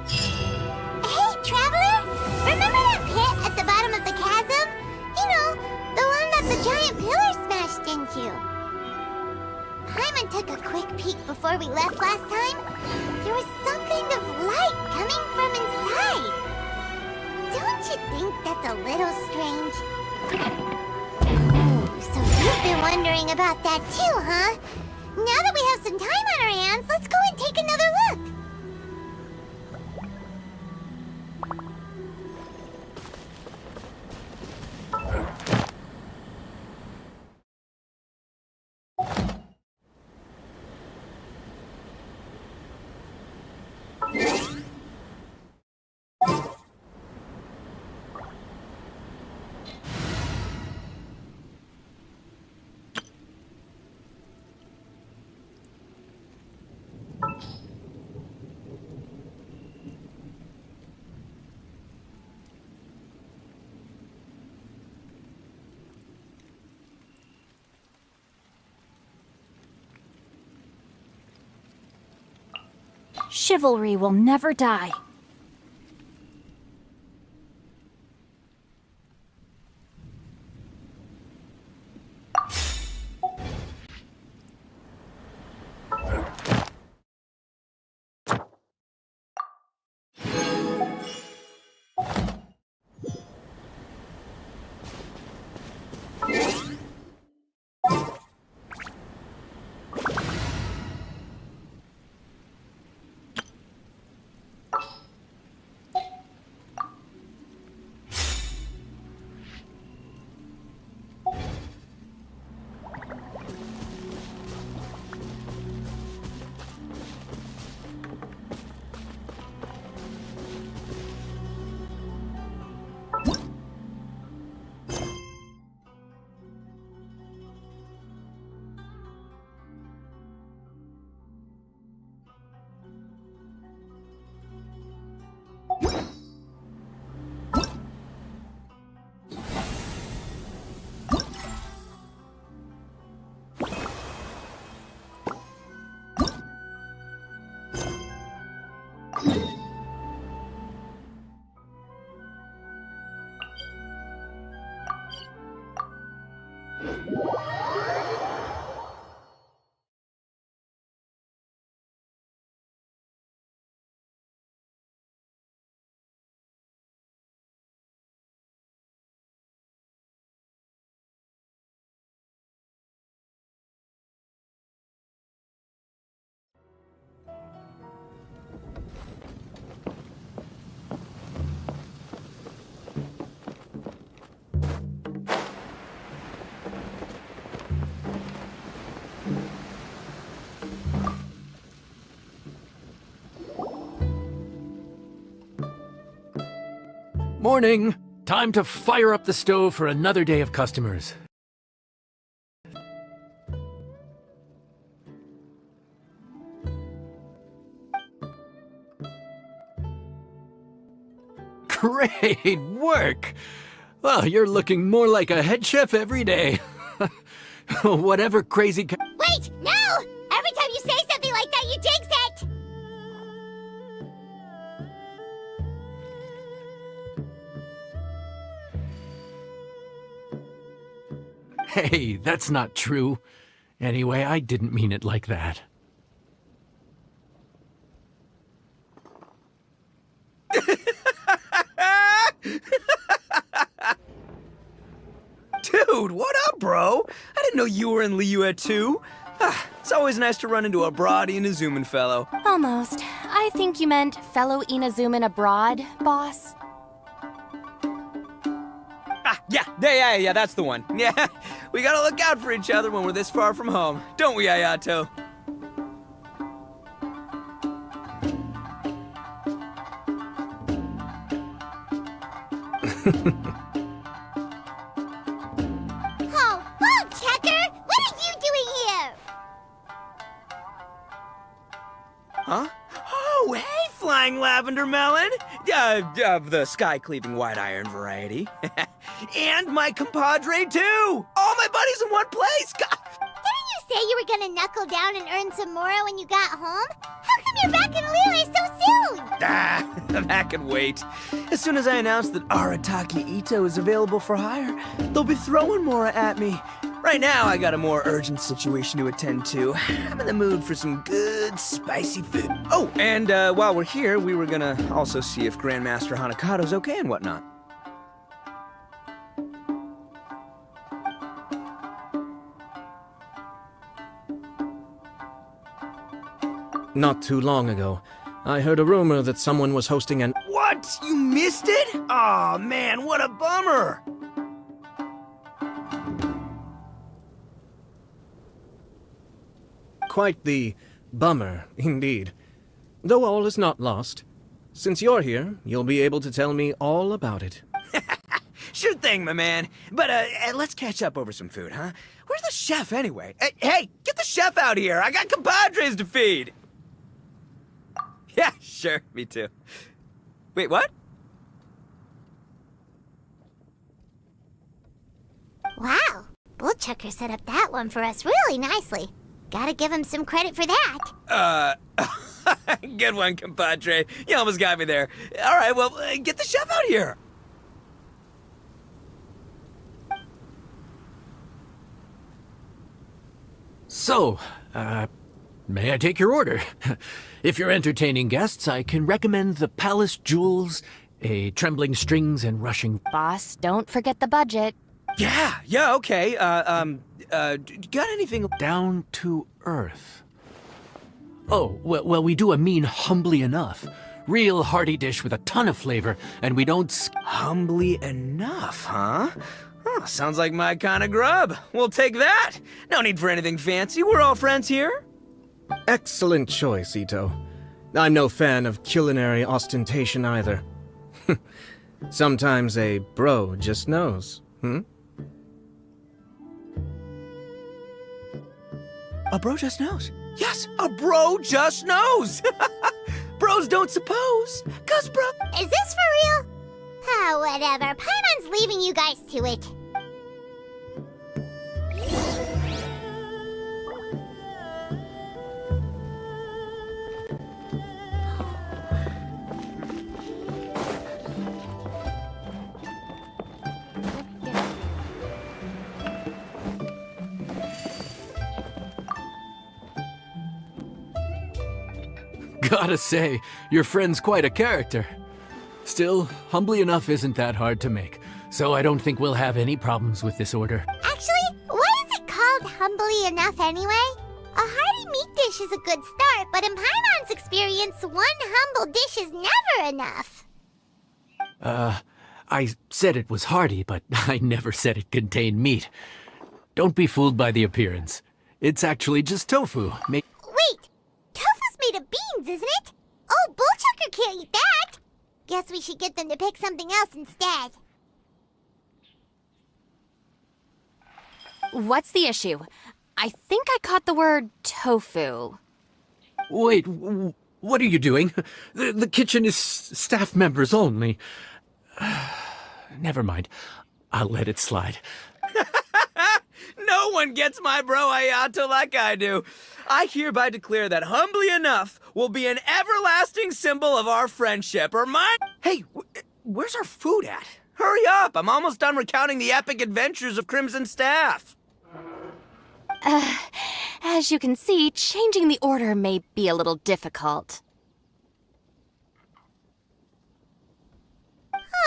Hey, Traveler! Remember that pit at the bottom of the chasm? You know, the one that the giant pillar smashed into. Paimon took a quick peek before we left last time. There was some kind of light coming from inside. Don't you think that's a little strange? So you've been wondering about that too, huh? Now that we have some time on our hands, let's go and take another look. Chivalry will never die. Morning! Time to fire up the stove for another day of customers. Great work! Well, you're looking more like a head chef every day. Whatever crazy Wait! No! Every time you say something like that, you jinx it! Hey, that's not true. Anyway, I didn't mean it like that. Dude, what up, bro? I didn't know you were in Liyue too. It's always nice to run into a broad Inazuman fellow. Almost. I think you meant fellow Inazuman abroad, boss. Yeah, that's the one. Yeah, we gotta look out for each other when we're this far from home. Don't we, Ayato? Oh, Checker! What are you doing here? Huh? Oh, hey, Flying Lavender Melon! Of the sky-cleaving white iron variety. And my compadre, too! All my buddies in one place! God. Didn't you say you were gonna knuckle down and earn some more when you got home? How come you're back in Liyue so soon? That can wait. As soon as I announce that Arataki Ito is available for hire, they'll be throwing Mora at me. Right now, I got a more urgent situation to attend to. I'm in the mood for some good, spicy food. Oh, and while we're here, we were gonna also see if Grandmaster Hanakado's okay and whatnot. Not too long ago, I heard a rumor that someone was hosting an... What? You missed it? Aw, man, what a bummer! Quite the bummer, indeed. Though all is not lost. Since you're here, you'll be able to tell me all about it. Sure thing, my man. But let's catch up over some food, huh? Where's the chef, anyway? Hey, get the chef out here! I got compadres to feed! Yeah, sure, me too. Wait, what? Wow, Bullchucker set up that one for us really nicely. Gotta give him some credit for that. Good one, compadre. You almost got me there. All right, well, get the chef out here. So, may I take your order? If you're entertaining guests, I can recommend the Palace Jewels, a trembling strings and rushing... Boss, don't forget the budget. Yeah, okay. Got anything... Down to earth. Oh, well, we do a mean humbly enough. Real hearty dish with a ton of flavor, and we don't... Humbly enough, huh? Oh, sounds like my kind of grub. We'll take that. No need for anything fancy. We're all friends here. Excellent choice, Ito. I'm no fan of culinary ostentation either. Sometimes a bro just knows, A bro just knows. Yes, a bro just knows. Bros don't suppose. 'Cause bro... Is this for real? Ah, whatever. Paimon's leaving you guys to it. Gotta say, your friend's quite a character. Still, humbly enough isn't that hard to make, so I don't think we'll have any problems with this order. Actually, why is it called humbly enough anyway? A hearty meat dish is a good start, but in Paimon's experience, one humble dish is never enough. I said it was hearty, but I never said it contained meat. Don't be fooled by the appearance. It's actually just tofu. Wait! Tofu's made of beans, isn't it? Oh, Bullchucker can't eat that! Guess we should get them to pick something else instead. What's the issue? I think I caught the word tofu. Wait, what are you doing? The kitchen is staff members only. Never mind. I'll let it slide. No one gets my bro Ayato like I do. I hereby declare that humbly enough will be an everlasting symbol of our friendship, or mine. Hey, where's our food at? Hurry up! I'm almost done recounting the epic adventures of Crimson Staff. As you can see, changing the order may be a little difficult.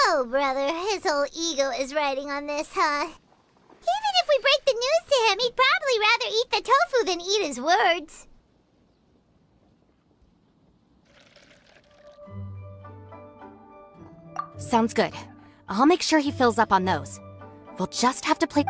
Oh, brother, his whole ego is riding on this, huh? Even if we break the news to him, he'd probably rather eat the tofu than eat his words. Sounds good. I'll make sure he fills up on those. We'll just have to play...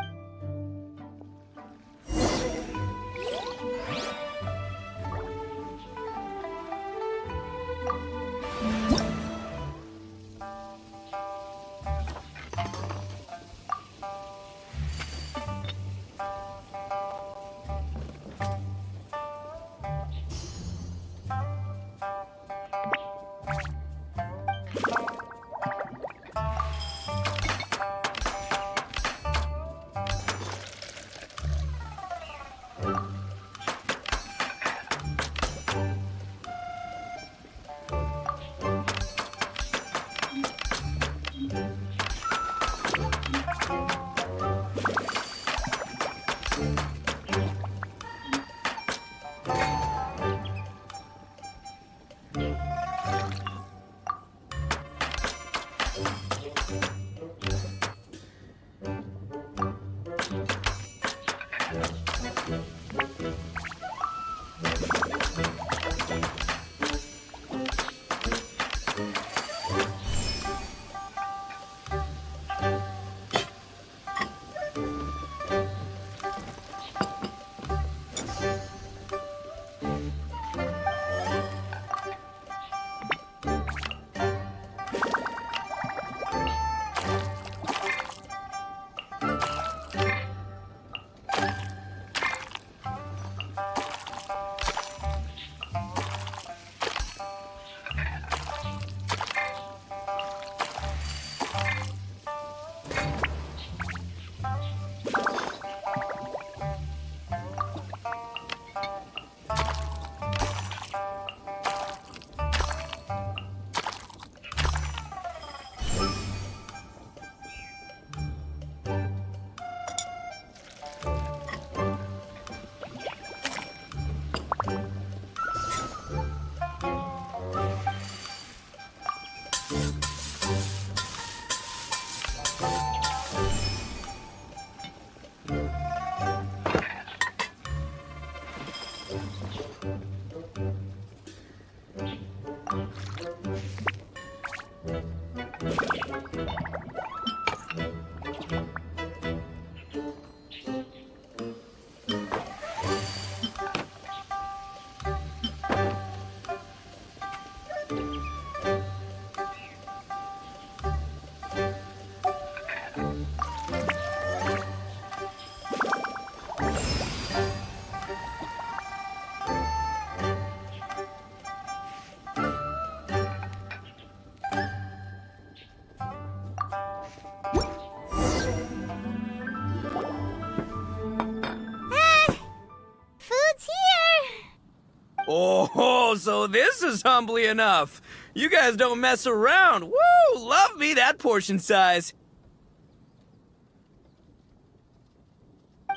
Oh, so this is humbly enough. You guys don't mess around. Woo! Love me that portion size.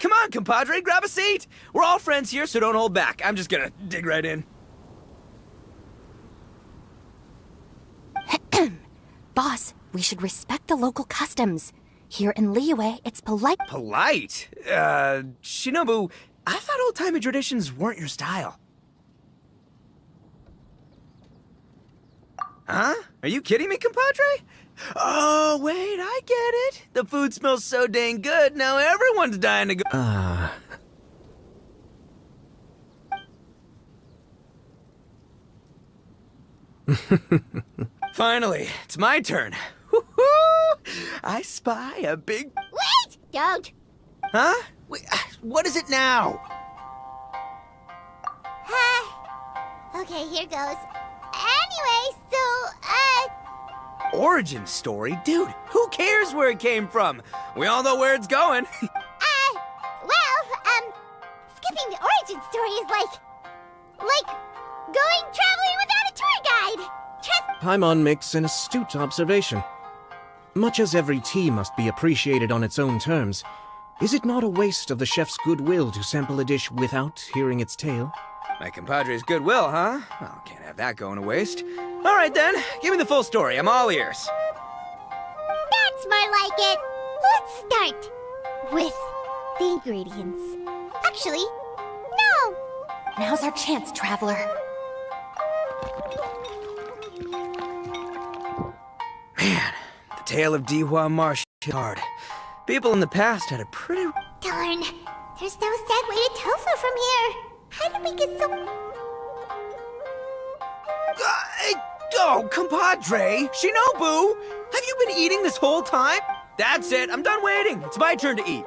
Come on, compadre, grab a seat. We're all friends here, so don't hold back. I'm just gonna dig right in. Boss, we should respect the local customs. Here in Liyue, it's polite. Polite? Shinobu, I thought old-timey traditions weren't your style. Huh? Are you kidding me, compadre? Oh, wait, I get it. The food smells so dang good, now everyone's dying to go. Finally, it's my turn. Woo-hoo! I spy a big... Wait! Don't! Huh? Wait, what is it now? Okay, here goes. Anyway, so, Origin story? Dude, who cares where it came from? We all know where it's going. skipping the origin story is like going traveling without a tour guide. Paimon makes an astute observation. Much as every tea must be appreciated on its own terms, is it not a waste of the chef's goodwill to sample a dish without hearing its tale? My compadre's goodwill, huh? Well, can't have that going to waste. All right then, give me the full story. I'm all ears. That's more like it. Let's start with the ingredients. Actually, no. Now's our chance, traveler. Man, the tale of Dihua Marsh is hard. People in the past had a pretty... Darn, there's no segue to tofu from here. How did we get so... Oh, compadre! Shinobu! Have you been eating this whole time? That's it, I'm done waiting. It's my turn to eat.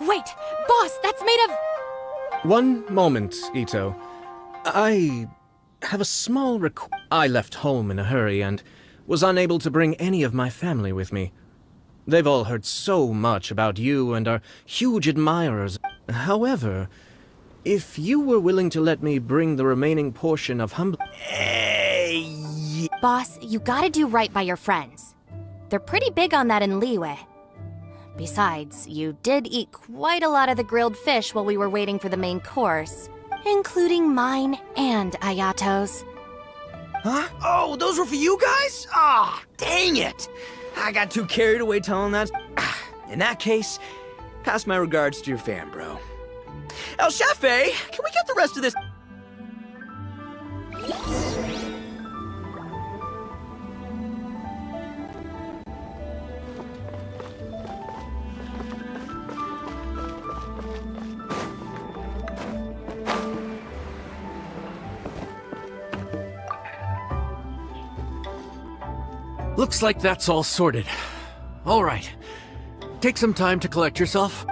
Wait, boss, that's made of... One moment, Ito. I have a small I left home in a hurry and was unable to bring any of my family with me. They've all heard so much about you and are huge admirers. However, if you were willing to let me bring the remaining portion of Boss, you gotta do right by your friends. They're pretty big on that in Liyue. Besides, you did eat quite a lot of the grilled fish while we were waiting for the main course, including mine and Ayato's. Huh? Oh, those were for you guys? Ah, dang it! I got too carried away telling that. In that case, pass my regards to your fan, bro. El Chefe, can we get the rest of this? Looks like that's all sorted. All right. Take some time to collect yourself.